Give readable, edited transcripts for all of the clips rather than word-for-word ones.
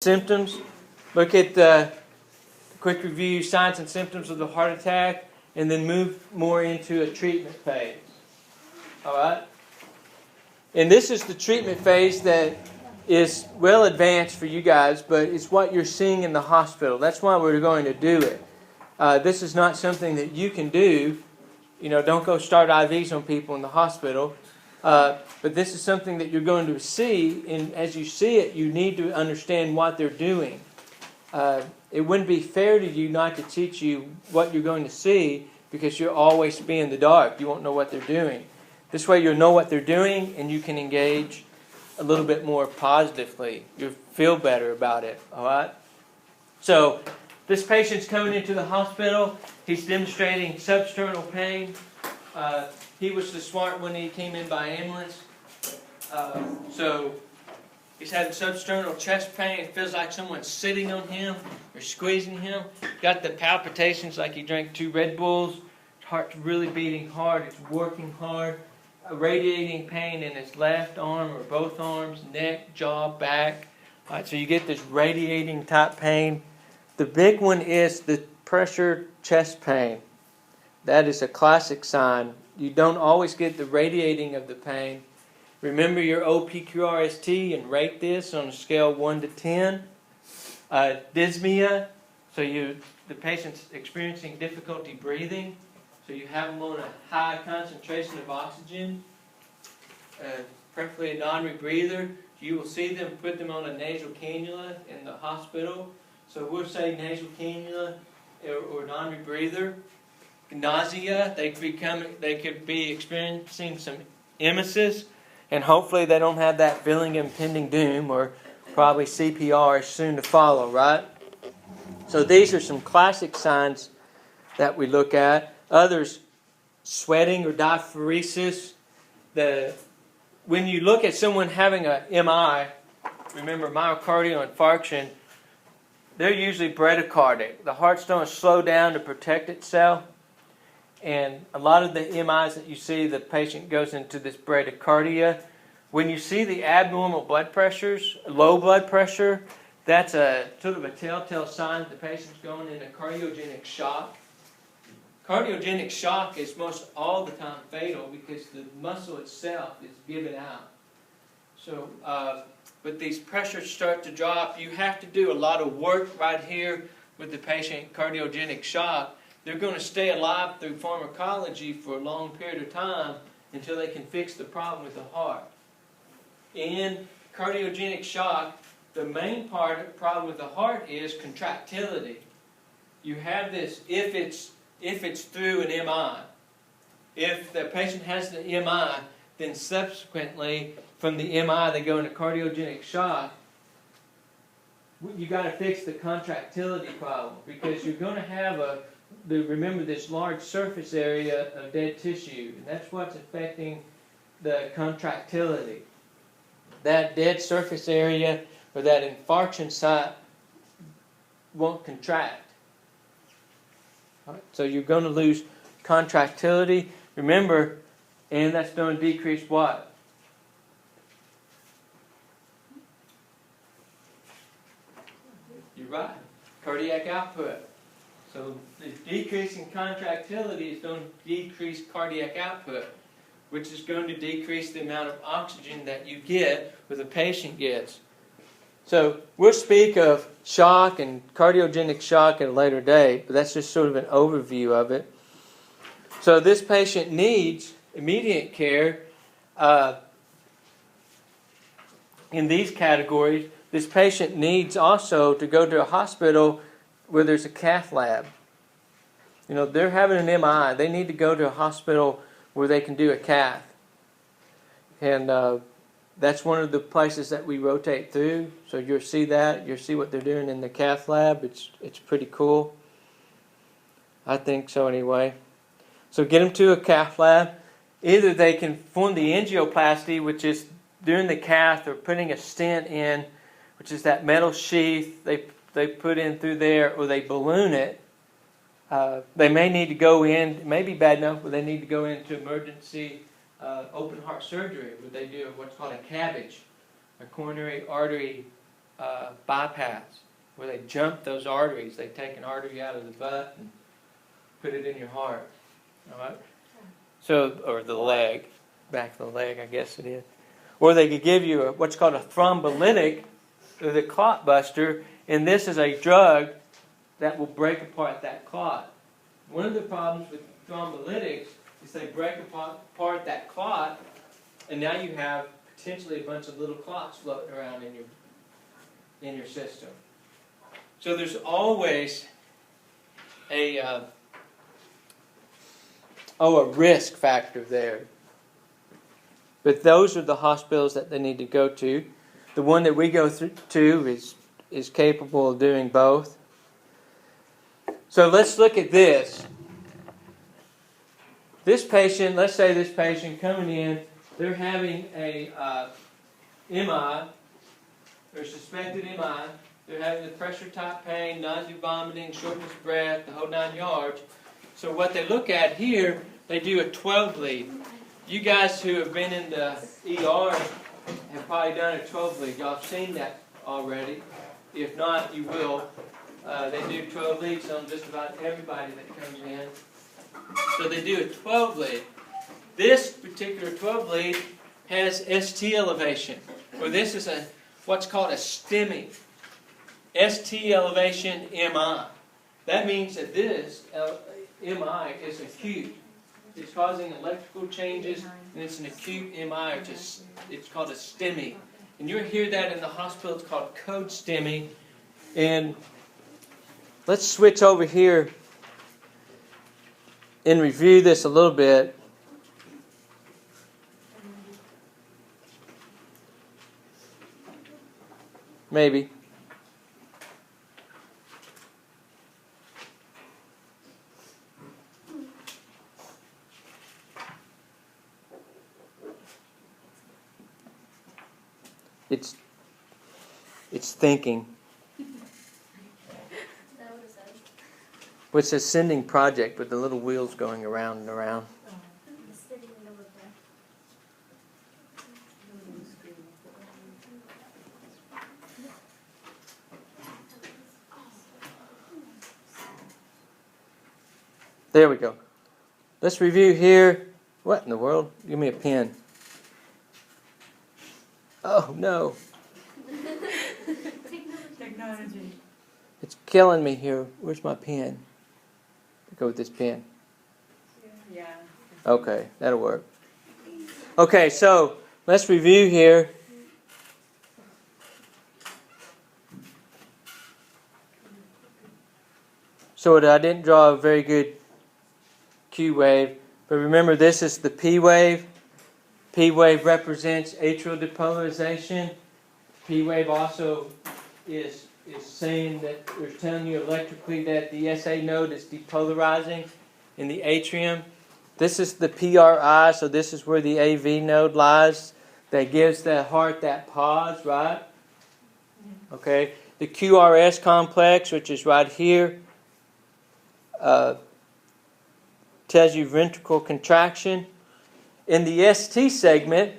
Symptoms. Look at the quick review, signs and symptoms of the heart attack, and then move more into a treatment phase. All right? And this is the treatment phase that is well advanced for you guys, but it's what you're seeing in the hospital. That's why we're going to do it. This is not something that you can do. You know, don't go start IVs on people in the hospital. But this is something that you're going to see, and as you see it, you need to understand what they're doing. It wouldn't be fair to you not to teach you what you're going to see, because you'll always be in the dark. You won't know what they're doing. This way you'll know what they're doing, and you can engage a little bit more positively. You'll feel better about it, all right? So this patient's coming into the hospital. He's demonstrating substernal pain. He was the smart one. He came in by ambulance. So he's having substernal chest pain. It feels like someone's sitting on him or squeezing him. Got the palpitations like he drank 2 Red Bulls. His heart's really beating hard. It's working hard. Radiating pain in his left arm or both arms, neck, jaw, back. All right, so you get this radiating type pain. The big one is the pressure chest pain. That is a classic sign. You don't always get the radiating of the pain. Remember your OPQRST and rate this on a scale 1 to 10. Dyspnea, so the patient's experiencing difficulty breathing, so you have them on a high concentration of oxygen, preferably a non-rebreather. You will see them put them on a nasal cannula in the hospital. So we'll say nasal cannula or non-rebreather. Nausea, they could be experiencing some emesis, and hopefully they don't have that feeling of impending doom, or probably CPR is soon to follow, right? So these are some classic signs that we look at. Others, sweating or diaphoresis. When you look at someone having a MI, remember myocardial infarction, they're usually bradycardic. The heart's going to slow down to protect itself. And a lot of the MIs that you see, the patient goes into this bradycardia. When you see the abnormal blood pressures, low blood pressure, that's a sort of a telltale sign that the patient's going into cardiogenic shock. Cardiogenic shock is most all the time fatal because the muscle itself is given out. So, but these pressures start to drop. You have to do a lot of work right here with the patient cardiogenic shock. They're going to stay alive through pharmacology for a long period of time until they can fix the problem with the heart. In cardiogenic shock, the main problem with the heart is contractility. You have this if it's through an MI. If the patient has the MI, then subsequently from the MI they go into cardiogenic shock. You got to fix the contractility problem, because you're going to have remember this large surface area of dead tissue, and that's what's affecting the contractility. That dead surface area or that infarction site won't contract. Right, so you're going to lose contractility. Remember, and that's going to decrease what? You're right. Cardiac output. So the decrease in contractility is going to decrease cardiac output, which is going to decrease the amount of oxygen that you get or the patient gets. So we'll speak of shock and cardiogenic shock at a later date, but that's just sort of an overview of it. So this patient needs immediate care in these categories. This patient needs also to go to a hospital where there's a cath lab. You know, they're having an MI. They need to go to a hospital where they can do a cath. And that's one of the places that we rotate through. So you'll see that. You'll see what they're doing in the cath lab. It's pretty cool. I think so anyway. So get them to a cath lab. Either they can perform the angioplasty, which is doing the cath or putting a stent in, which is that metal sheath they put in through there, or they balloon it. They may need to go in, it may be bad enough, but they need to go into emergency open heart surgery, where they do what's called a CABG, a coronary artery bypass, where they jump those arteries. They take an artery out of the butt and put it in your heart. All right? So, or the leg, back of the leg, I guess it is. Or they could give you what's called a thrombolytic, or the clot buster, and this is a drug that will break apart that clot. One of the problems with thrombolytics is they break apart that clot, and now you have potentially a bunch of little clots floating around in your system. So there's always a risk factor there. But those are the hospitals that they need to go to. The one that we go to is capable of doing both. So let's look at this. This patient, let's say this patient coming in, they're having a MI, or suspected MI. They're having the pressure type pain, nausea, vomiting, shortness of breath, the whole 9 yards. So what they look at here, they do a 12 lead. You guys who have been in the ER have probably done a 12 lead. Y'all have seen that already. If not, you will. They do 12 leads on just about everybody that comes in. So they do a 12 lead. This particular 12 lead has ST elevation, or this is what's called a STEMI. ST elevation MI. That means that this MI is acute. It's causing electrical changes, and it's an acute MI. It's called a STEMI. And you'll hear that in the hospital. It's called code STEMI. And let's switch over here and review this a little bit. Maybe. It's thinking. Well, it says sending project with the little wheels going around and around. There we go. Let's review here. What in the world? Give me a pen. Oh, no. Technology. It's killing me here. Where's my pen? Go with this pen. Yeah. Okay, that'll work. Okay, so let's review here. So I didn't draw a very good Q wave, but remember this is the P wave. P wave represents atrial depolarization. P wave also is saying that, or telling you electrically that the SA node is depolarizing in the atrium. This is the PRI, so this is where the AV node lies. That gives the heart that pause, right? Okay. The QRS complex, which is right here, tells you ventricle contraction. In the ST segment,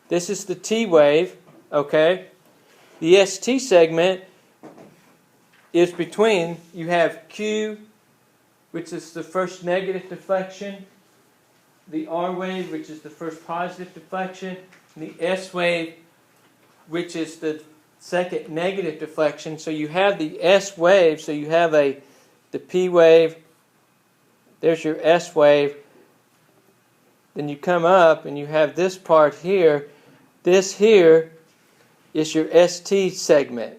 this is the T wave, okay? The ST segment is between, you have Q, which is the first negative deflection, the R wave, which is the first positive deflection, and the S wave, which is the second negative deflection. So you have the S wave, so you have the P wave, there's your S wave. Then you come up and you have this part here. This here is your ST segment.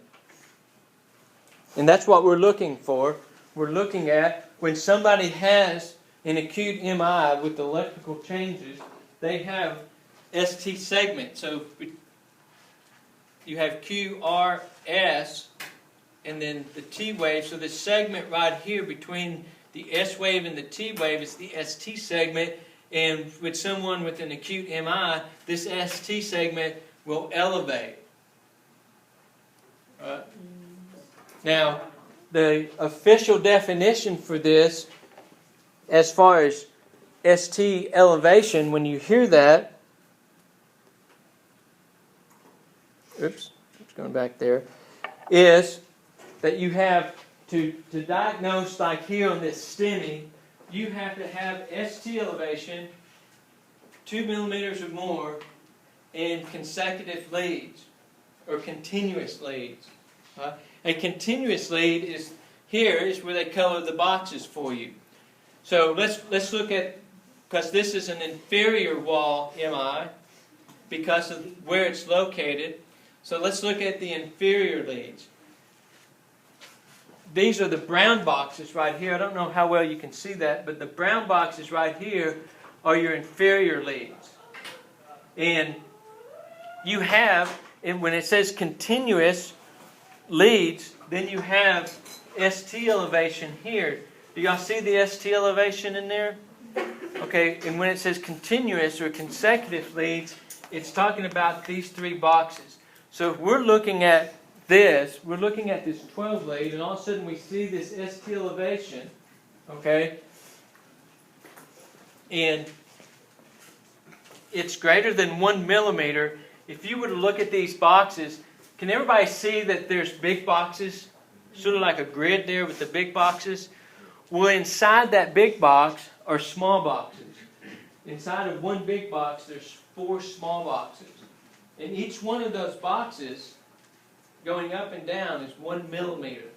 And that's what we're looking for. We're looking at when somebody has an acute MI with electrical changes, they have ST segment. So you have QRS and then the T wave. So the segment right here between the S wave and the T wave is the ST segment. And with someone with an acute MI, this ST segment will elevate. Right? Now, the official definition for this, as far as ST elevation, when you hear that, oops, it's going back there. is that you have to diagnose, like here on this STEMI, you have to have ST elevation 2 millimeters or more in consecutive leads or continuous leads. A continuous lead is here is where they color the boxes for you. So let's look at, because this is an inferior wall MI because of where it's located. So let's look at the inferior leads. These are the brown boxes right here. I don't know how well you can see that, but the brown boxes right here are your inferior leads. And you have, and when it says continuous leads, then you have ST elevation here. Do y'all see the ST elevation in there? Okay, and when it says continuous or consecutive leads, it's talking about these three boxes. So if we're looking at this, we're looking at this 12 lead, and all of a sudden we see this ST elevation, okay, and it's greater than 1 millimeter. If you were to look at these boxes, can everybody see that there's big boxes? Sort of like a grid there with the big boxes. Well, inside that big box are small boxes. Inside of one big box, there's 4 small boxes. And each one of those boxes, going up and down, is 1 millimeter.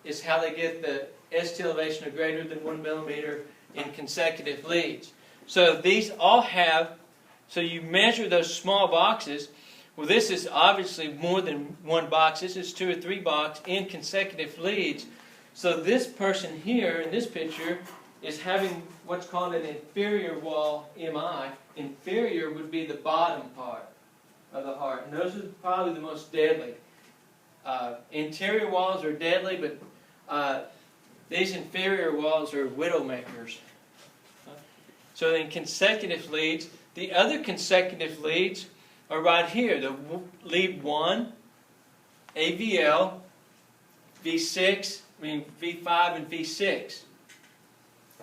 Is how they get the ST elevation of greater than 1 millimeter in consecutive leads. So these all have, so you measure those small boxes. Well, this is obviously more than one box. This is 2 or 3 boxes in consecutive leads. So this person here in this picture is having what's called an inferior wall MI. Inferior would be the bottom part of the heart. And those are probably the most deadly. Interior walls are deadly, but these inferior walls are widowmakers. So in consecutive leads, the other consecutive leads are right here. The lead 1, AVL, V6, V5 and V6.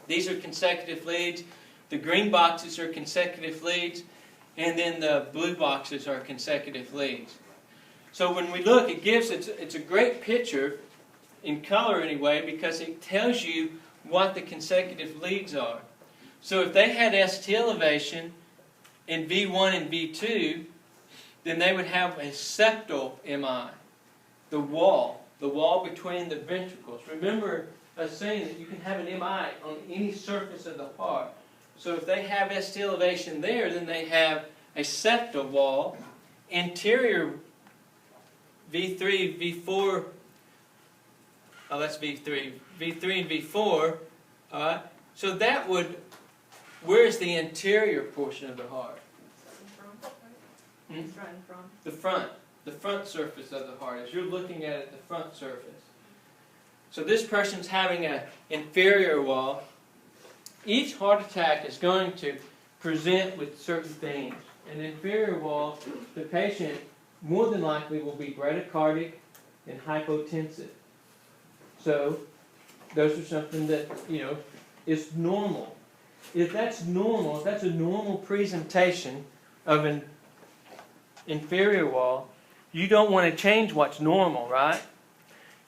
These are consecutive leads. The green boxes are consecutive leads, and then the blue boxes are consecutive leads. So when we look, it's a great picture, in color anyway, because it tells you what the consecutive leads are. So if they had ST elevation in V1 and V2, then they would have a septal MI, the wall between the ventricles. Remember us saying that you can have an MI on any surface of the heart. So if they have ST elevation there, then they have a septal wall, interior V3, V4, oh that's V3, V3 and V4, alright? So that would, where's the interior portion of the heart? The front surface of the heart. As you're looking at it, the front surface. So this person's having an inferior wall. Each heart attack is going to present with certain things. An inferior wall, the patient more than likely will be bradycardic and hypotensive. So those are something that, is normal. If that's normal, if that's a normal presentation of an inferior wall, you don't want to change what's normal, right?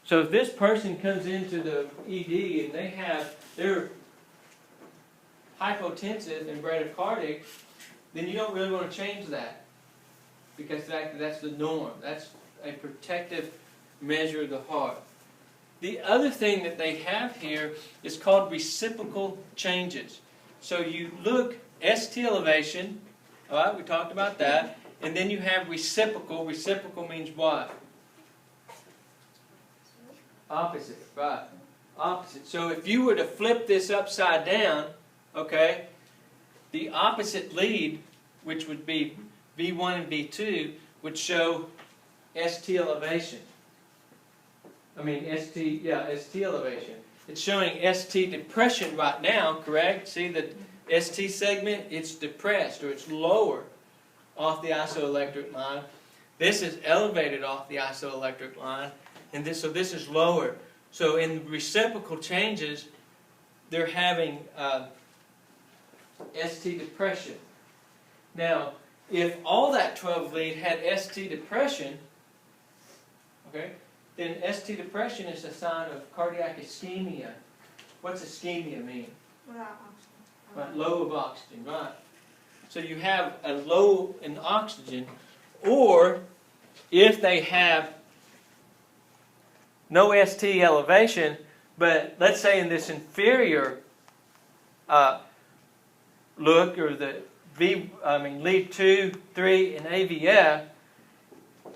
So if this person comes into the ED and they're hypotensive and bradycardic, then you don't really want to change that, because that's the norm. That's a protective measure of the heart. The other thing that they have here is called reciprocal changes. So you look, ST elevation, all right, we talked about that. And then you have reciprocal. Reciprocal means what? Opposite, right. Opposite. So if you were to flip this upside down, okay, the opposite lead, which would be V1 and V2, would show ST elevation. ST elevation. It's showing ST depression right now, correct? See the ST segment? It's depressed, or it's lower off the isoelectric line. This is elevated off the isoelectric line, and this is lower. So in reciprocal changes, they're having ST depression. Now, if all that 12 lead had ST depression, Okay? Then ST depression is a sign of cardiac ischemia. What's ischemia mean? Right, low of oxygen, right. So you have a low in oxygen, or if they have no ST elevation, but let's say in this inferior look, or the lead 2, 3, and AVF,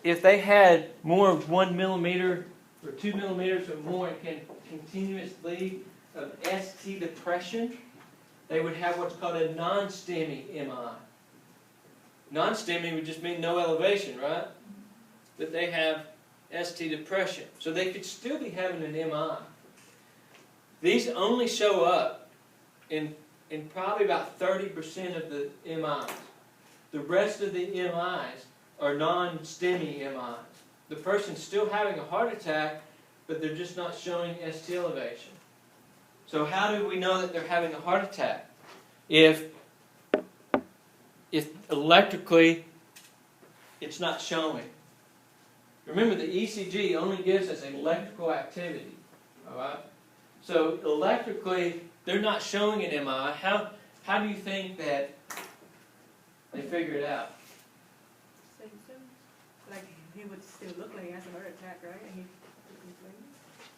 if they had more of 1 millimeter or 2 millimeters or more in continuous lead of ST depression, they would have what's called a non-STEMI MI. Non-STEMI would just mean no elevation, right? But they have ST depression. So they could still be having an MI. These only show up in probably about 30% of the MIs. The rest of the MIs are non-STEMI MIs. The person's still having a heart attack, but they're just not showing ST elevation. So how do we know that they're having a heart attack? If electrically it's not showing. Remember, the ECG only gives us electrical activity. All right? So electrically, they're not showing an MI. How do you think that they figure it out? Like he would still look like he has a heart attack, right?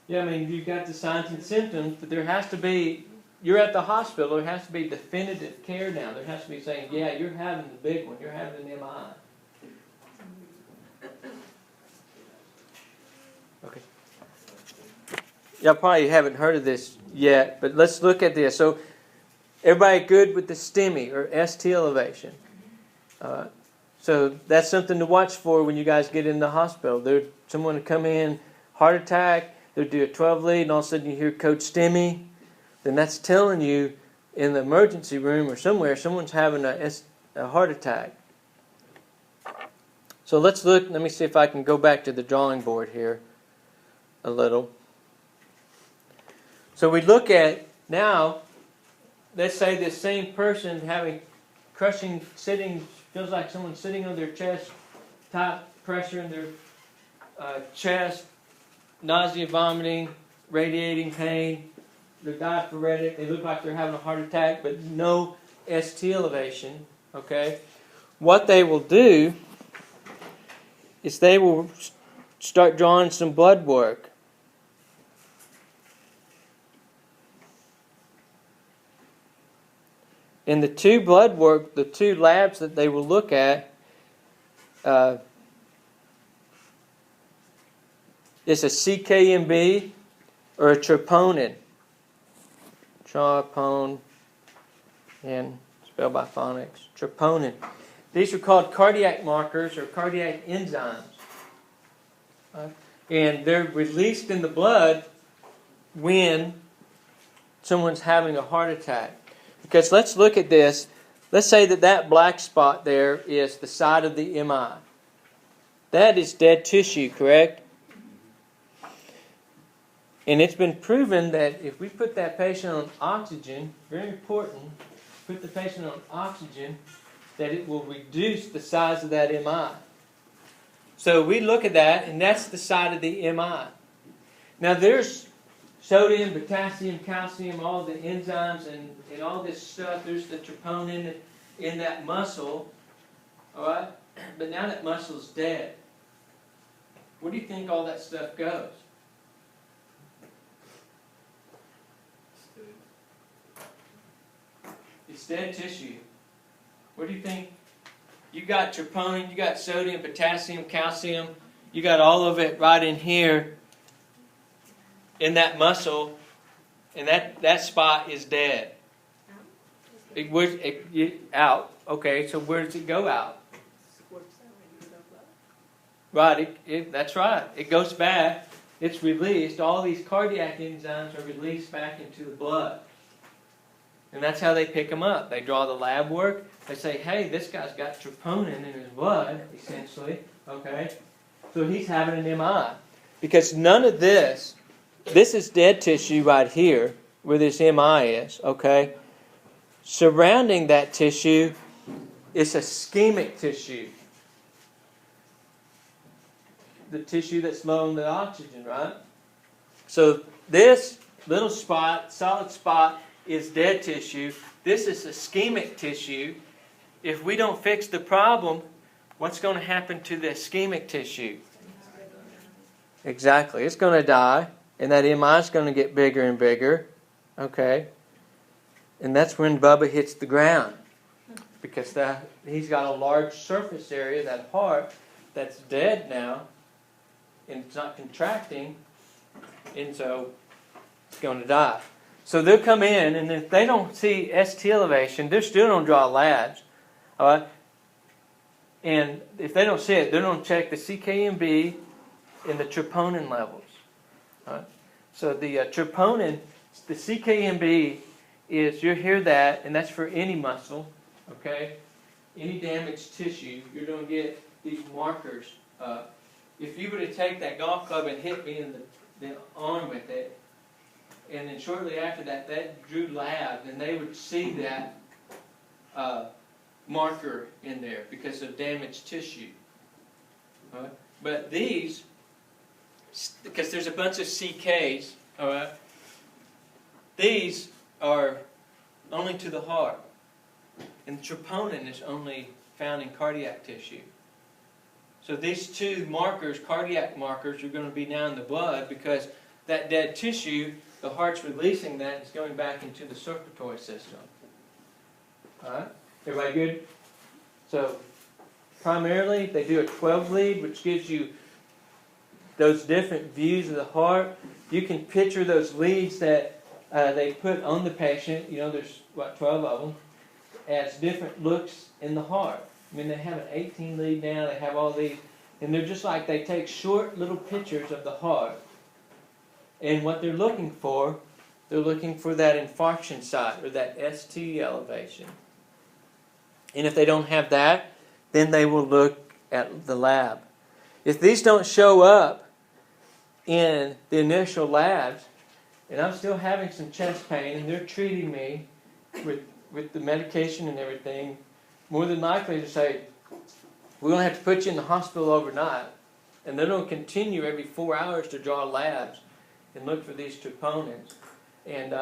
Yeah, you've got the signs and symptoms, but there has to be, you're at the hospital, there has to be definitive care now. There has to be saying, yeah, you're having the big one, you're having an MI. Okay. Y'all probably haven't heard of this yet, but let's look at this. So, everybody good with the STEMI, or ST elevation? So, that's something to watch for when you guys get in the hospital. There's someone to come in, heart attack, they'll do a 12 lead, and all of a sudden you hear code STEMI, then that's telling you in the emergency room or somewhere someone's having a heart attack. So let's look, let me see if I can go back to the drawing board here a little. So we look at now, let's say this same person having crushing, sitting, feels like someone's sitting on their chest, tight pressure in their chest, nausea, vomiting, radiating pain, they're diaphoretic, they look like they're having a heart attack, but no ST elevation, okay? What they will do is they will start drawing some blood work. In the two labs that they will look at, is a CKMB or a troponin. Troponin, and spelled by phonics. Troponin. These are called cardiac markers or cardiac enzymes. And they're released in the blood when someone's having a heart attack. Because let's look at this. Let's say that black spot there is the side of the MI. That is dead tissue, correct? And it's been proven that if we put that patient on oxygen, very important, put the patient on oxygen, that it will reduce the size of that MI. So we look at that, and that's the side of the MI. Now there's sodium, potassium, calcium, all the enzymes and all this stuff. There's the troponin in that muscle. All right? But now that muscle's dead. Where do you think all that stuff goes? It's dead tissue. What do you think? You got troponin, you got sodium, potassium, calcium. You got all of it right in here in that muscle, and that spot is dead. Out. Okay, so where does it go out? Right, that's right. It goes back. It's released. All these cardiac enzymes are released back into the blood. And that's how they pick them up. They draw the lab work. They say, hey, this guy's got troponin in his blood, essentially. Okay? So he's having an MI. Because none of this is dead tissue right here, where this MI is. Okay? Surrounding that tissue is ischemic tissue. the tissue that's low in the oxygen, right? So this little spot, solid spot, is dead tissue. This is ischemic tissue. If we don't fix the problem, what's going to happen to the ischemic tissue? Exactly. It's going to die, and that MI is going to get bigger and bigger. Okay? And that's when Bubba hits the ground. Because he's got a large surface area, that heart, that's dead now, and it's not contracting, and so it's going to die. So they'll come in, and if they don't see ST elevation, they're still going to draw labs. All right? And if they don't see it, they're going to check the CKMB and the troponin levels. All right? So the troponin, the CKMB is, you'll hear that, and that's for any muscle. Okay? Any damaged tissue, you're going to get these markers. If you were to take that golf club and hit me in the arm with it, and then shortly after that, that drew labs, and they would see that marker in there because of damaged tissue. All right? But these, because there's a bunch of CKs, all right, these are only to the heart. And troponin is only found in cardiac tissue. So these two markers, cardiac markers, are going to be now in the blood because that dead tissue, the heart's releasing that, and it's going back into the circulatory system. Alright? Everybody good? So, primarily, they do a 12 lead, which gives you those different views of the heart. You can picture those leads that they put on the patient. You know, there's, 12 of them. As different looks in the heart. I mean, they have an 18 lead now, they have all these, and they're just like they take short little pictures of the heart. And what they're looking for that infarction site, or that ST elevation. And if they don't have that, then they will look at the lab. If these don't show up in the initial labs, and I'm still having some chest pain, and they're treating me with the medication and everything, more than likely to say, we're going to have to put you in the hospital overnight. And they're going to continue every 4 hours to draw labs and look for these troponins. And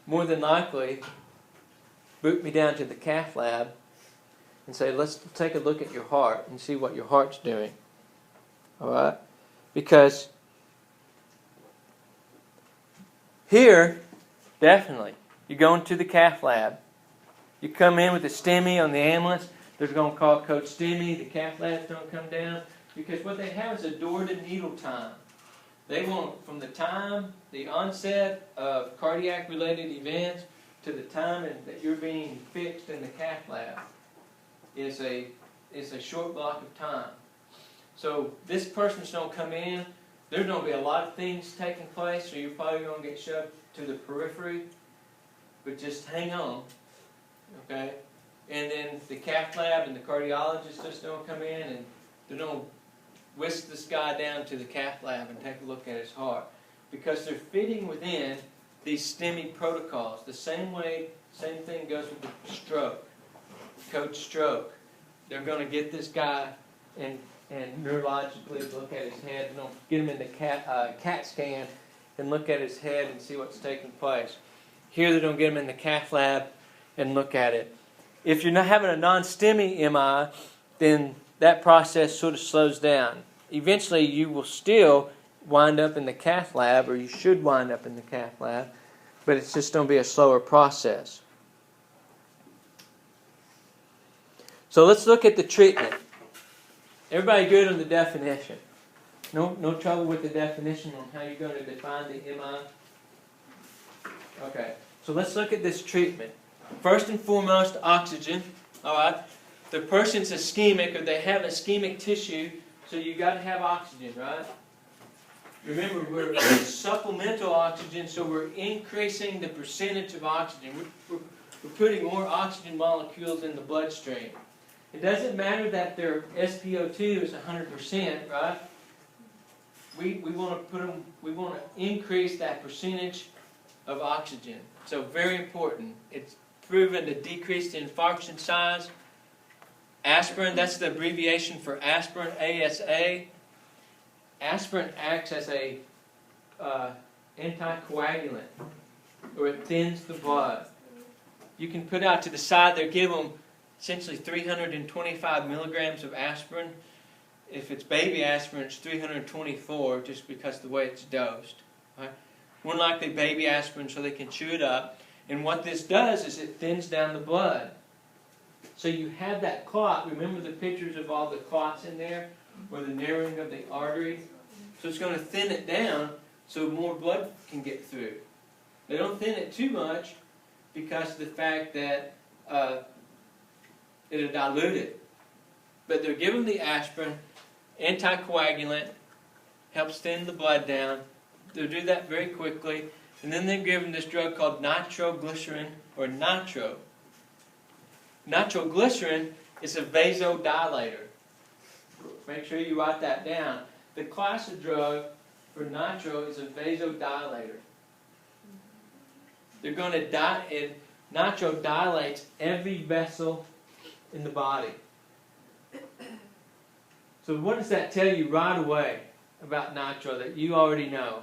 more than likely, boot me down to the cath lab and say, let's take a look at your heart and see what your heart's doing. All right? Because here, definitely, you go into the cath lab. You come in with the STEMI on the ambulance. They're going to call Coach STEMI. The cath lab's going to come down. Because what they have is a door-to-needle time. They want from the time, the onset of cardiac-related events to the time that you're being fixed in the cath lab is a short block of time. So this person's going to come in. There's going to be a lot of things taking place, so you're probably going to get shoved to the periphery. But just hang on. Okay, and then the cath lab and the cardiologist just don't come in and they don't whisk this guy down to the cath lab and take a look at his heart because they're fitting within these STEMI protocols. The same thing goes with the stroke, coach stroke. They're going to get this guy and neurologically look at his head and get him in the CAT scan and look at his head and see what's taking place. Here they don't get him in the cath lab and look at it. If you're not having a non-STEMI MI, then that process sort of slows down. Eventually, you will still wind up in the cath lab, or you should wind up in the cath lab, but it's just going to be a slower process. So let's look at the treatment. Everybody good on the definition? No trouble with the definition on how you're going to define the MI? Okay, so let's look at this treatment. First and foremost, oxygen. All right, the person's ischemic, or they have ischemic tissue, so you got to have oxygen, right? Remember, we're supplemental oxygen, so we're increasing the percentage of oxygen. We're putting more oxygen molecules in the bloodstream. It doesn't matter that their SpO2 is 100%, right? We want to increase that percentage of oxygen. So very important. It's proven to decrease the infarction size. Aspirin, that's the abbreviation for aspirin, ASA. aspirin acts as a anticoagulant, or it thins the blood. You can put out to the side, they give them essentially 325 milligrams of aspirin. If it's baby aspirin, it's 324, just because of the way it's dosed. Right? More likely baby aspirin, so they can chew it up. And what this does is it thins down the blood. So you have that clot. Remember the pictures of all the clots in there, or the narrowing of the artery? So it's going to thin it down so more blood can get through. They don't thin it too much because of the fact that it'll dilute it. But they're giving the aspirin, anticoagulant, helps thin the blood down. They'll do that very quickly. And then they're given this drug called nitroglycerin, or nitro. Nitroglycerin is a vasodilator. Make sure you write that down. The class of drug for nitro is a vasodilator. They're going to nitro dilates every vessel in the body. So what does that tell you right away about nitro that you already know?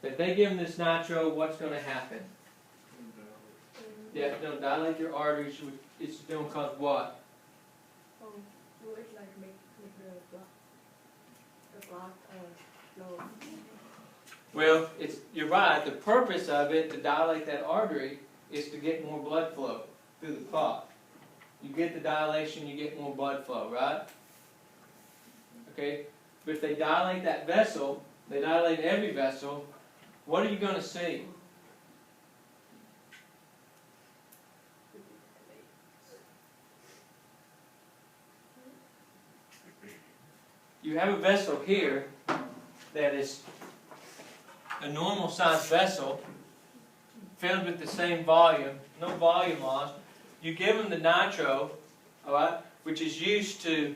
If they give them this nitro, what's going to happen? Yeah, it's going to dilate your arteries. It's going to cause what? Oh, well, it's like make the blood flow. Well, you're right. The purpose of it, to dilate that artery, is to get more blood flow through the clot. You get the dilation, you get more blood flow, right? Okay? But if they dilate that vessel, they dilate every vessel, what are you going to see? You have a vessel here that is a normal sized vessel filled with the same volume, no volume loss. You give them the nitro, all right, which is used to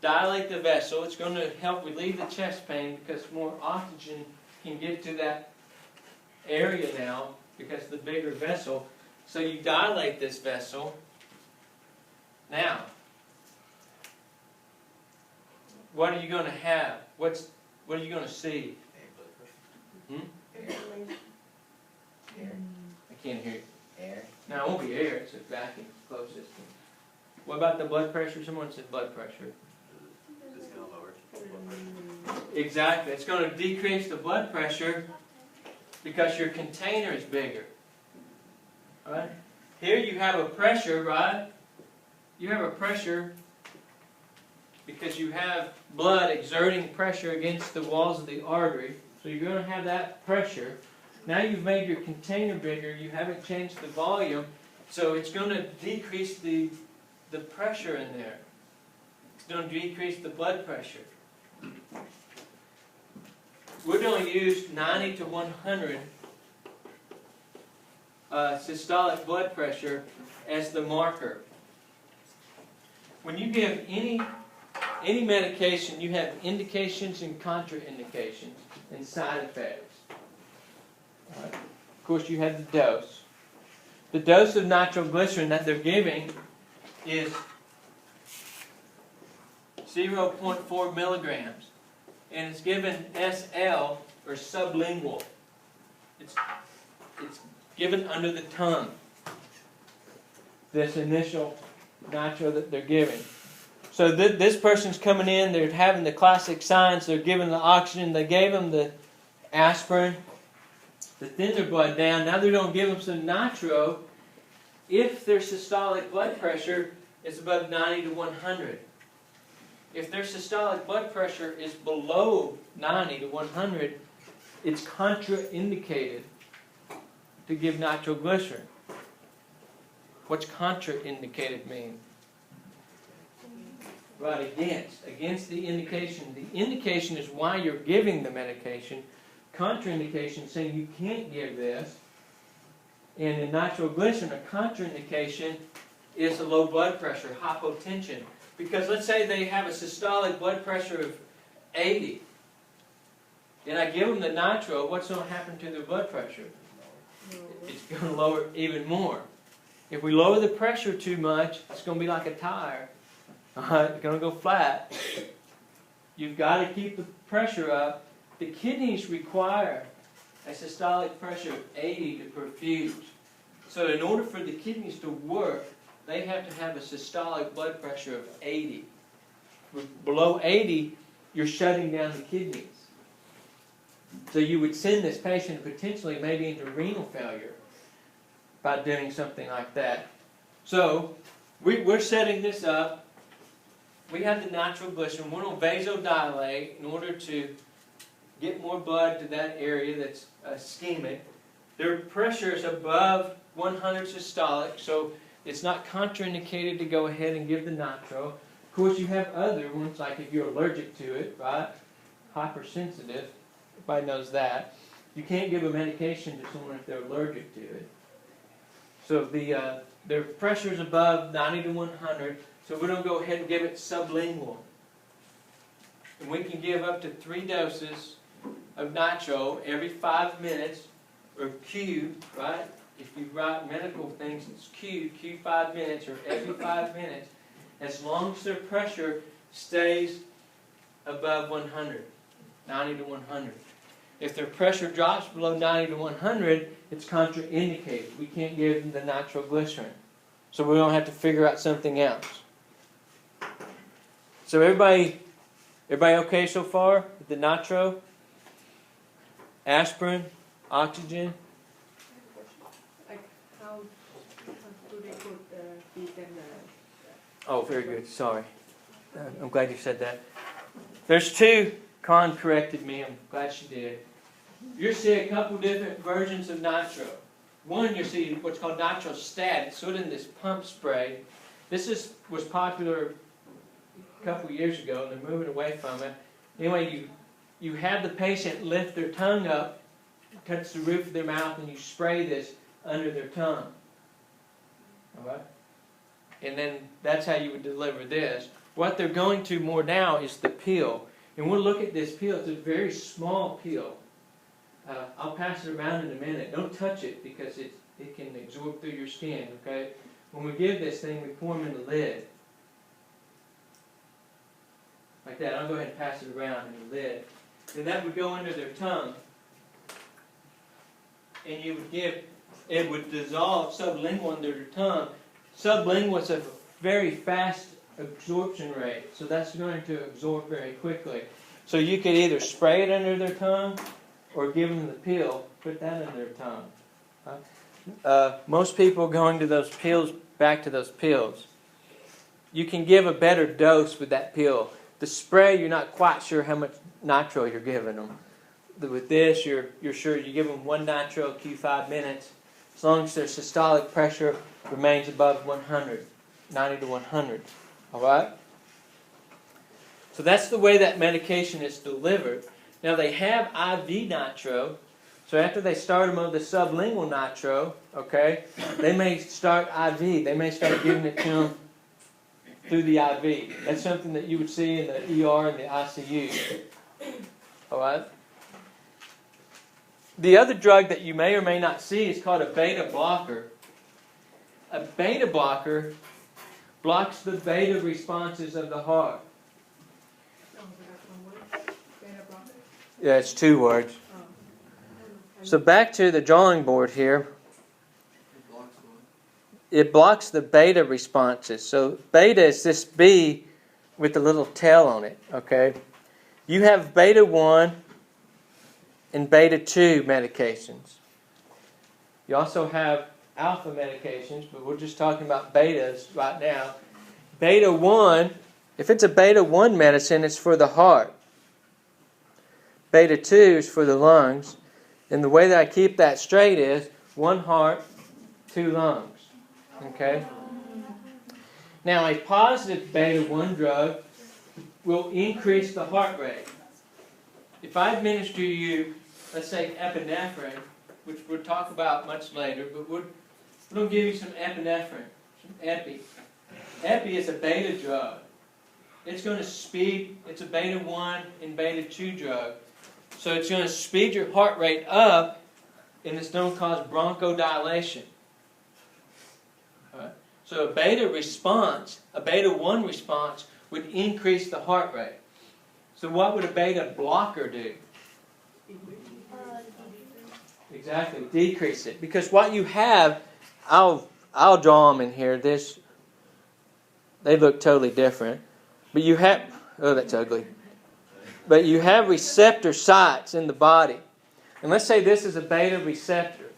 dilate the vessel. It's going to help relieve the chest pain because more oxygen can get to that area now because of the bigger vessel. So you dilate this vessel. Now, what are you going to have? What are you going to see? Hmm? Air. I can't hear you. Air. No, it won't be air. It's a vacuum closed system. What about the blood pressure? Someone said blood pressure. It's going to lower blood pressure. Exactly. It's going to decrease the blood pressure because your container is bigger. All right? Here you have a pressure, right? You have a pressure because you have blood exerting pressure against the walls of the artery. So you're going to have that pressure. Now you've made your container bigger. You haven't changed the volume. So it's going to decrease the pressure in there. It's going to decrease the blood pressure. We're going to use 90 to 100 systolic blood pressure as the marker. When you give any medication, you have indications and contraindications and side effects. All right. Of course, you have the dose. The dose of nitroglycerin that they're giving is 0.4 milligrams. And it's given SL, or sublingual. It's given under the tongue. This initial nitro that they're giving. So this person's coming in, they're having the classic signs, they're giving the oxygen, they gave them the aspirin to thin their blood down. Now they're going to give them some nitro if their systolic blood pressure is above 90 to 100. If their systolic blood pressure is below 90 to 100, it's contraindicated to give nitroglycerin. What's contraindicated mean? Right, against the indication. The indication is why you're giving the medication. Contraindication saying you can't give this. And in nitroglycerin, a contraindication is a low blood pressure, hypotension. Because let's say they have a systolic blood pressure of 80. And I give them the nitro, what's going to happen to their blood pressure? It's going to lower even more. If we lower the pressure too much, it's going to be like a tire. It's going to go flat. You've got to keep the pressure up, the kidneys require a systolic pressure of 80 to perfuse. So in order for the kidneys to work, they have to have a systolic blood pressure of 80. Below 80, you're shutting down the kidneys. So you would send this patient potentially maybe into renal failure by doing something like that. So we're setting this up. We have the nitroglycerin. We're going to vasodilate in order to get more blood to that area that's ischemic. Their pressure is above 100 systolic, so it's not contraindicated to go ahead and give the nitro. Of course, you have other ones, like if you're allergic to it, right? Hypersensitive. Everybody knows that. You can't give a medication to someone if they're allergic to it. So their pressure is above 90 to 100, so we're going to go ahead and give it sublingual. And we can give up to 3 doses of nitro every 5 minutes, or Q, right? If you write medical things, it's Q 5 minutes, or every 5 minutes, as long as their pressure stays above 100, 90 to 100. If their pressure drops below 90 to 100, it's contraindicated. We can't give them the nitroglycerin. So we're going to have to figure out something else. So everybody okay so far with the nitro? Aspirin, oxygen? Like how do they put feet and Oh, very good. Sorry. I'm glad you said that. There's two. Con corrected me. I'm glad she did. You'll see a couple different versions of nitro. One, you'll see what's called nitrostat. It's sort of in this pump spray. This was popular a couple years ago, and they're moving away from it. Anyway, you have the patient lift their tongue up, touch the roof of their mouth, and you spray this under their tongue. All right? And then that's how you would deliver this. What they're going to more now is the pill. And we'll look at this pill. It's a very small pill. I'll pass it around in a minute. Don't touch it because it can absorb through your skin, okay? When we give this thing, we pour them in the lid. Like that. I'll go ahead and pass it around in the lid. And that would go under their tongue. And you would give, it would dissolve sublingual under their tongue. Sublingual is a very fast absorption rate. So that's going to absorb very quickly. So you could either spray it under their tongue or give them the pill, put that under their tongue. Most people going to those pills, back to those pills. You can give a better dose with that pill. The spray, you're not quite sure how much nitro you're giving them. With this, you're sure you give them 1 nitro Q5 minutes, as long as their systolic pressure remains above 100, 90 to 100. All right? So that's the way that medication is delivered. Now they have IV nitro, so after they start them on the sublingual nitro, okay, they may start IV. They may start giving it to them through the IV. That's something that you would see in the ER and the ICU. All right? The other drug that you may or may not see is called a beta blocker. A beta blocker blocks the beta responses of the heart. Yeah, it's 2 words. So back to the drawing board here. It blocks the beta responses. So beta is this B with the little tail on it. Okay, you have beta 1 and beta 2 medications. You also have alpha medications, but we're just talking about betas right now. Beta 1, if it's a beta 1 medicine, it's for the heart. Beta 2 is for the lungs. And the way that I keep that straight is 1 heart, 2 lungs. Okay? Now, a positive beta 1 drug will increase the heart rate. If I administer you, let's say, epinephrine, which we'll talk about much later, but we're going to give you some epinephrine, some epi. Epi is a beta drug. It's going to speed, it's a beta 1 and beta 2 drug. So it's going to speed your heart rate up, and it's going to cause bronchodilation. All right? So a beta response, a beta 1 response, would increase the heart rate. So what would a beta blocker do? Exactly, decrease it. Because what you have, I'll draw them in here. They look totally different. But you have, oh, that's ugly. But you have receptor sites in the body. And let's say this is a beta receptor.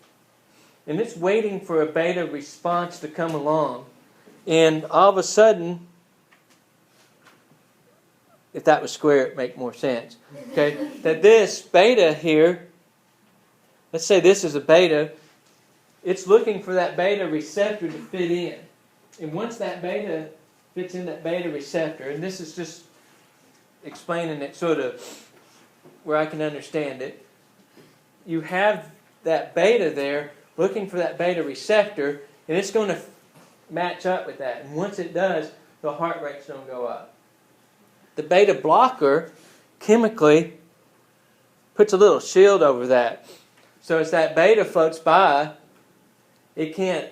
And it's waiting for a beta response to come along. And all of a sudden, if that was square, it'd make more sense. Okay, that this beta here, let's say this is a beta, it's looking for that beta receptor to fit in. And once that beta fits in that beta receptor, and this is just explaining it sort of where I can understand it, you have that beta there looking for that beta receptor, and it's going to match up with that. And once it does, the heart rate's going to go up. The beta blocker chemically puts a little shield over that. So as that beta floats by, it can't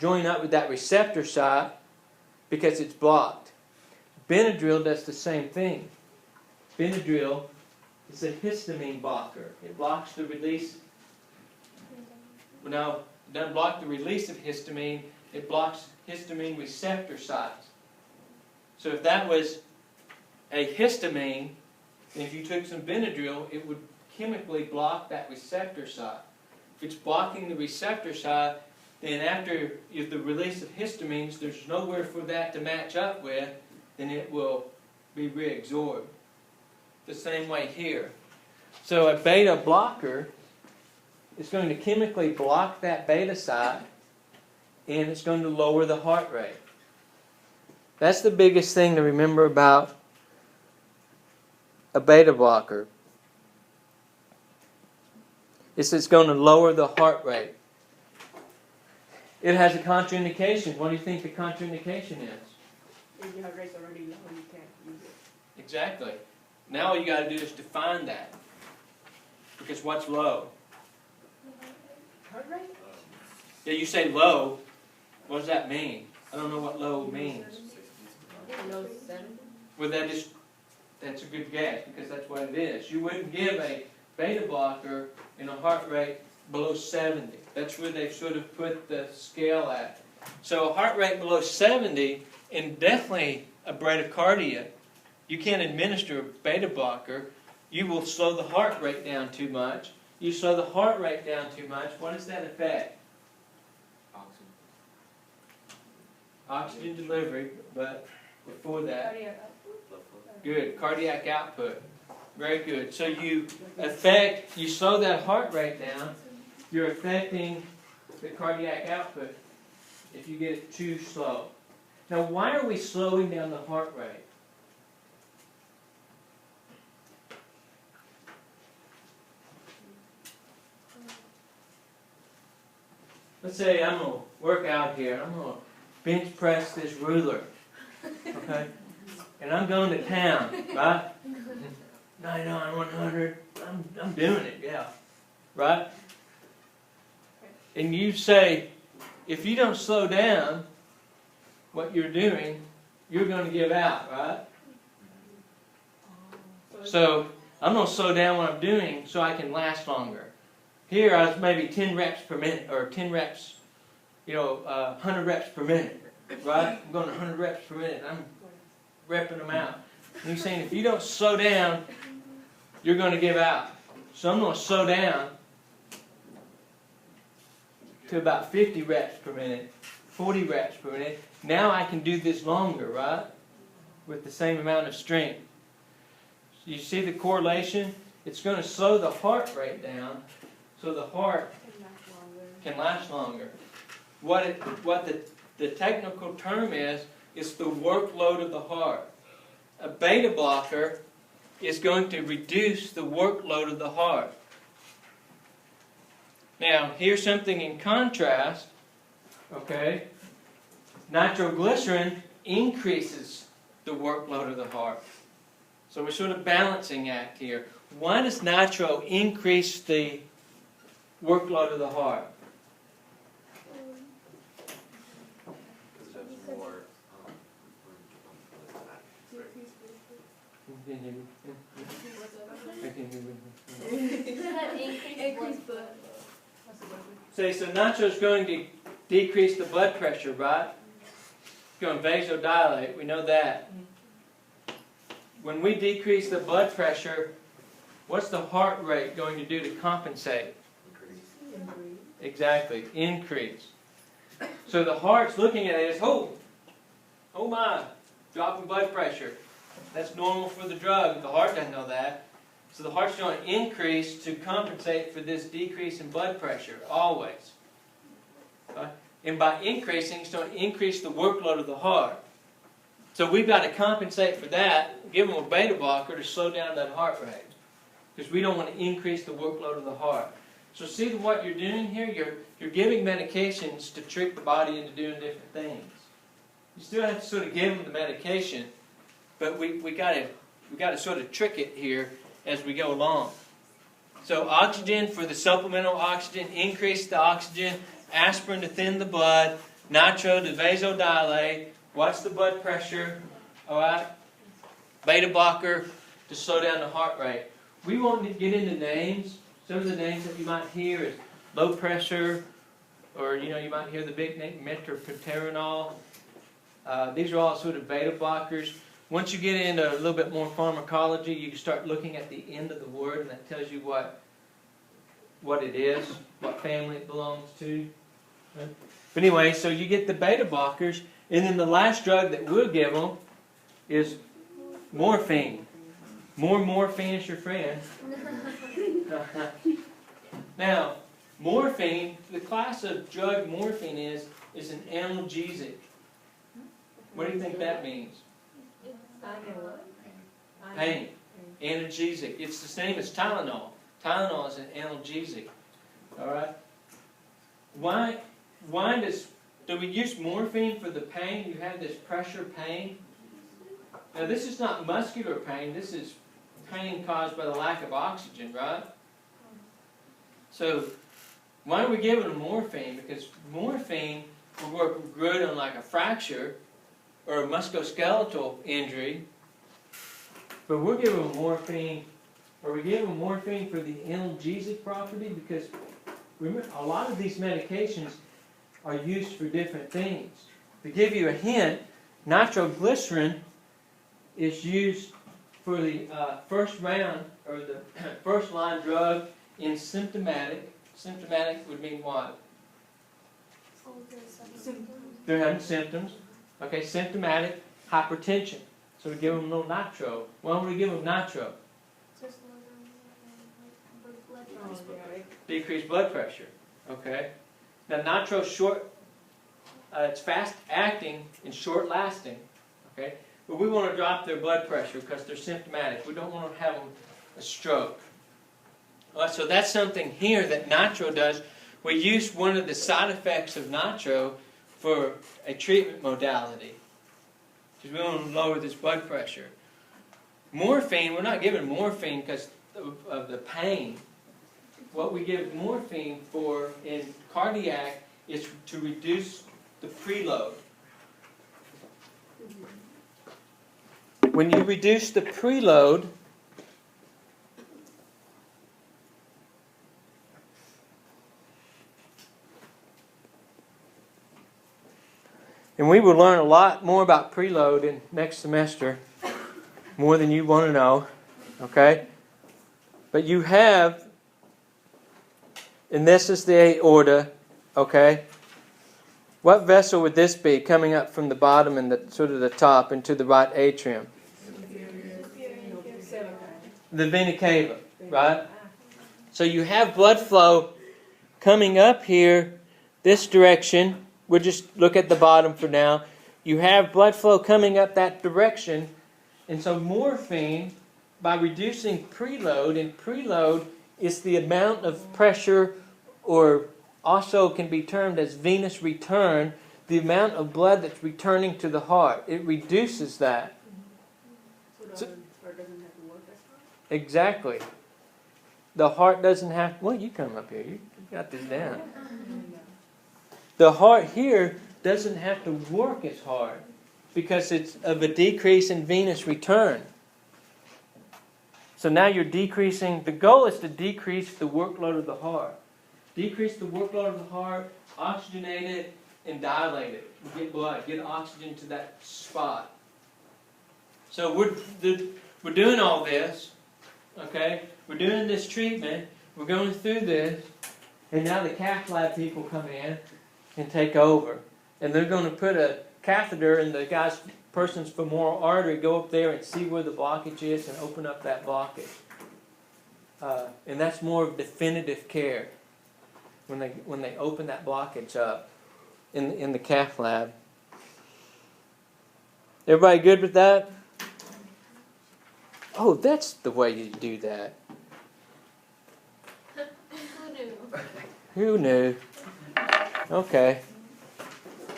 join up with that receptor site because it's blocked. Benadryl does the same thing. Benadryl is a histamine blocker. It blocks the release. No, it doesn't block the release of histamine. It blocks histamine receptor sites. So if that was a histamine, and if you took some Benadryl, it would chemically block that receptor site. If it's blocking the receptor site, then after the release of histamines, there's nowhere for that to match up with, then it will be reabsorbed. The same way here. So a beta blocker is going to chemically block that beta site, and it's going to lower the heart rate. That's the biggest thing to remember about a beta blocker. It's going to lower the heart rate. It has a contraindication. What do you think the contraindication is? If your heart rate's already low, you can't use it. Exactly. Now all you got to do is define that. Because what's low? Heart rate? Yeah, you say low. What does that mean? I don't know what low means. Below 70? Well, that's a good guess because that's what it is. You wouldn't give a beta blocker in a heart rate below 70. That's where they've sort of put the scale at. So a heart rate below 70, and definitely a bradycardia, you can't administer a beta blocker. You will slow the heart rate down too much. You slow the heart rate down too much. What does that affect? Oxygen delivery, but before that, good, cardiac output. Very good. So you slow that heart rate down, you're affecting the cardiac output if you get it too slow. Now, why are we slowing down the heart rate? Let's say I'm going to work out here. I'm going to bench press this ruler. Okay? And I'm going to town, right? 99, 100. I'm doing it, yeah. Right? And you say, if you don't slow down what you're doing, you're going to give out, right? So I'm going to slow down what I'm doing so I can last longer. Here I was maybe 10 reps per minute, or 10 reps, 100 reps per minute, right? I'm going to 100 reps per minute. I'm repping them out. And he's saying if you don't slow down, you're going to give out. So I'm going to slow down to about 50 reps per minute, 40 reps per minute. Now I can do this longer, right? With the same amount of strength. So you see the correlation? It's going to slow the heart rate down so the heart can last longer. What the technical term is the workload of the heart. A beta blocker is going to reduce the workload of the heart. Now, here's something in contrast. Okay? Nitroglycerin increases the workload of the heart. So we're sort of balancing act here. Why does nitro increase the workload of the heart? can't hear you. I can't hear you. Increased blood. See, so nitro is going to decrease the blood pressure, right? It's going to vasodilate. We know that. When we decrease the blood pressure, what's the heart rate going to do to compensate? Increase. Exactly, increase. So the heart's looking at it as, oh my, drop in blood pressure. That's normal for the drug. The heart doesn't know that. So the heart's going to increase to compensate for this decrease in blood pressure, always. And by increasing, it's going to increase the workload of the heart. So we've got to compensate for that, give them a beta blocker to slow down that heart rate. Because we don't want to increase the workload of the heart. So see what you're doing here? You're giving medications to trick the body into doing different things. You still have to sort of give them the medication, but we got to sort of trick it here as we go along. So oxygen for the supplemental oxygen, increase the oxygen, aspirin to thin the blood, nitro to vasodilate, watch the blood pressure, all right? Beta blocker to slow down the heart rate. We won't get into names. Some of the names that you might hear is low pressure, or you might hear the big name metoprolol. These are all sort of beta blockers. Once you get into a little bit more pharmacology, you can start looking at the end of the word, and that tells you what it is, what family it belongs to. But anyway, so you get the beta blockers, and then the last drug that we'll give them is morphine. More morphine is your friend. Now, morphine, the class of drug morphine is an analgesic. What do you think that means? Pain. Analgesic. It's the same as Tylenol. Tylenol is an analgesic. All right. Why do we use morphine for the pain? You have this pressure pain. Now this is not muscular pain. This is pain caused by the lack of oxygen, right? So why are we giving them morphine? Because morphine will work good on like a fracture or a musculoskeletal injury. But we're giving them morphine, or we give them morphine for the analgesic property, because remember, a lot of these medications are used for different things. To give you a hint, nitroglycerin is used for the first round, or the first line drug in symptomatic. Symptomatic would mean what? They're having symptoms. Okay, symptomatic hypertension. So we give them a little nitro. Why don't we give them nitro? Decrease blood pressure. Okay. Now nitro short. It's fast acting and short lasting. Okay. But we want to drop their blood pressure because they're symptomatic. We don't want to have them a stroke. So that's something here that nitro does. We use one of the side effects of nitro for a treatment modality, because we want to lower this blood pressure. Morphine, we're not giving morphine because of the pain. What we give morphine for in cardiac is to reduce the preload. When you reduce the preload, and we will learn a lot more about preload in next semester, more than you want to know, okay? But you have, and this is the aorta, okay? What vessel would this be coming up from the bottom and the sort of the top into the right atrium? The vena cava, right? So you have blood flow coming up here, this direction. We'll just look at the bottom for now. You have blood flow coming up that direction. And so morphine, by reducing preload, and preload is the amount of pressure, or also can be termed as venous return, the amount of blood that's returning to the heart. It reduces that. So the heart doesn't have to work as hard? Exactly. The heart doesn't have... Well, you come up here. You got this down. The heart here doesn't have to work as hard because it's of a decrease in venous return. So now you're decreasing, the goal is to decrease the workload of the heart. Decrease the workload of the heart, oxygenate it, and dilate it. Get blood, get oxygen to that spot. So we're doing all this, okay? We're doing this treatment, we're going through this, and now the cath lab people come in and take over. And they're going to put a catheter in the person's femoral artery, go up there and see where the blockage is and open up that blockage. And that's more of definitive care when they open that blockage up in the cath lab. Everybody good with that? Oh, that's the way you do that. Who knew? Okay.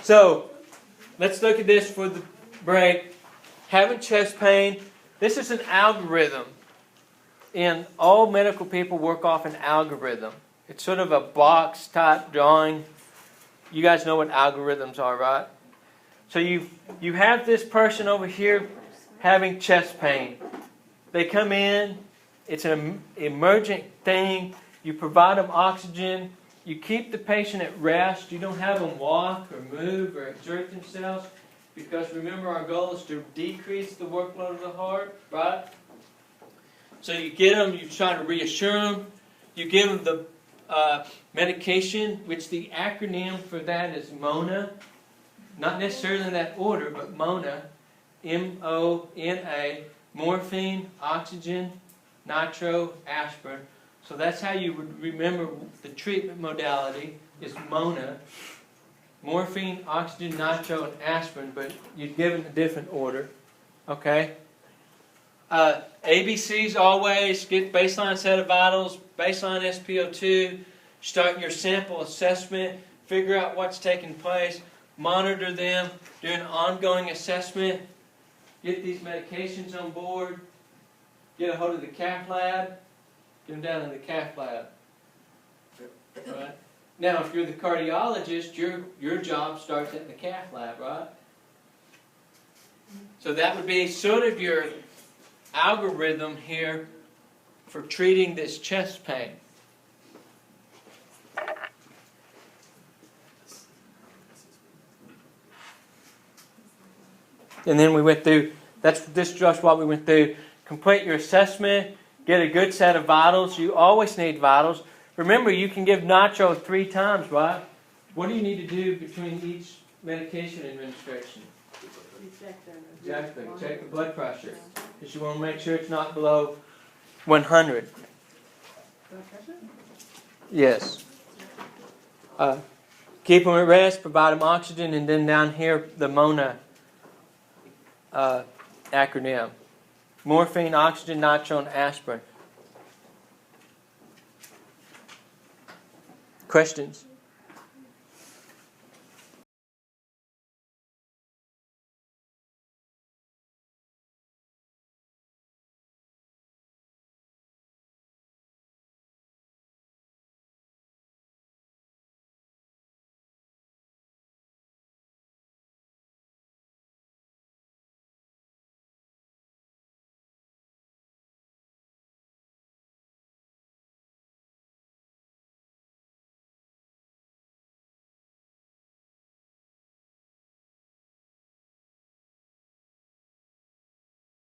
So, let's look at this for the break. Having chest pain. This is an algorithm. And all medical people work off an algorithm. It's sort of a box type drawing. You guys know what algorithms are, right? So you have this person over here having chest pain. They come in. It's an emergent thing. You provide them oxygen. You keep the patient at rest. You don't have them walk or move or exert themselves. Because remember, our goal is to decrease the workload of the heart, right? So you get them, you try to reassure them. You give them the medication, which the acronym for that is MONA. Not necessarily in that order, but MONA. M-O-N-A. Morphine, oxygen, nitro, aspirin. So that's how you would remember the treatment modality is MONA. Morphine, oxygen, nitro, and aspirin, but you're given a different order. Okay? ABCs always, get baseline set of vitals, baseline SpO2, start your sample assessment, figure out what's taking place, monitor them, do an ongoing assessment, get these medications on board, get a hold of the cath lab, get them down in the cath lab. Right? Now, if you're the cardiologist, your job starts at the cath lab, right? So that would be sort of your algorithm here for treating this chest pain. And then we went through, this is just what we went through. Complete your assessment, get a good set of vitals. You always need vitals. Remember, you can give nitro 3 times, right? What do you need to do between each medication administration? Exactly. Check the blood pressure. Because you want to make sure it's not below 100. Blood pressure? Yes. Keep them at rest, provide them oxygen, and then down here, the MONA acronym. Morphine, oxygen, nitro, and aspirin. Questions?